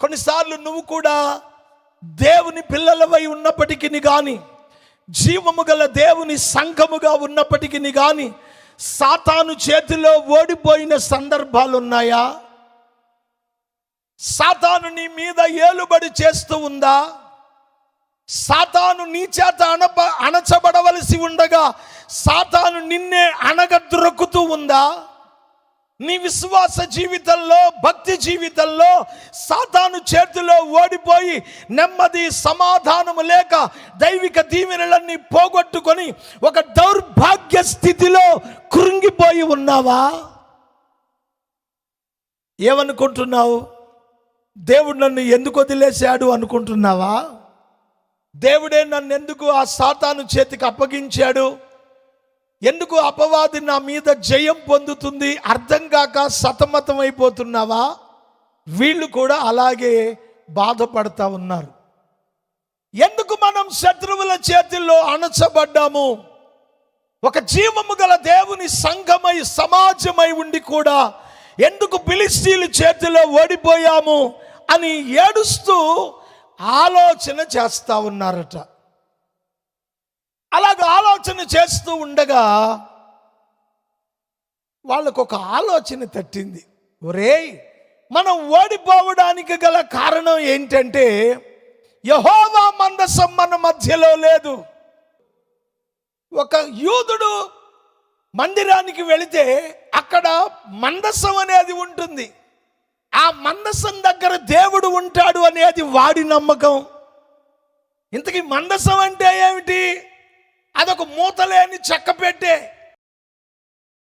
కొన్నిసార్లు నువ్వు కూడా దేవుని పిల్లలవై ఉన్నప్పటికీ కానీ, జీవము గల దేవుని సంఘముగా ఉన్నప్పటికీ కానీ, సాతాను చేతిలో ఓడిపోయిన సందర్భాలు ఉన్నాయా? సాతాను నీ మీద ఏలుబడి చేస్తూ ఉందా? సాతాను నీ చేత అణచబడవలసి ఉండగా సాతాను నిన్నే అణగద్రొక్కుతూ ఉందా? నీ విశ్వాస జీవితంలో, భక్తి జీవితంలో సాతాను చేతిలో ఓడిపోయి నెమ్మది సమాధానము లేక దైవిక దీవెనలన్నీ పోగొట్టుకొని ఒక దౌర్భాగ్య స్థితిలో కృంగిపోయి ఉన్నావా? ఏమనుకుంటున్నావు? దేవుడు నన్ను ఎందుకు వదిలేశాడు అనుకుంటున్నావా? దేవుడే నన్ను ఎందుకు ఆ సాతాను చేతికి అప్పగించాడు, ఎందుకు అపవాది నా మీద జయం పొందుతుంది అర్థం కాక సతమతం అయిపోతున్నావా? వీళ్ళు కూడా అలాగే బాధపడతా ఉన్నారు. ఎందుకు మనం శత్రువుల చేతుల్లో అణచబడ్డాము? ఒక జీవము గల దేవుని సంఘమై సమాజమై ఉండి కూడా ఎందుకు ఫిలిష్తీయుల చేతిలో ఓడిపోయాము అని ఏడుస్తూ ఆలోచన చేస్తూ ఉన్నారట. అలాగ ఆలోచన చేస్తూ ఉండగా వాళ్ళకు ఒక ఆలోచన తట్టింది. ఒరేయ్, మనం ఓడిపోవడానికి గల కారణం ఏంటంటే యెహోవా మందసం మన మధ్యలో లేదు. ఒక యూదుడు మందిరానికి వెళితే అక్కడ మందసం అనేది ఉంటుంది. ఆ మందసం దగ్గర దేవుడు ఉంటాడు అనేది వాడి నమ్మకం. ఇంతకీ మందసం అంటే ఏమిటి? అదొక మూతలేని చెక్క పెట్టే.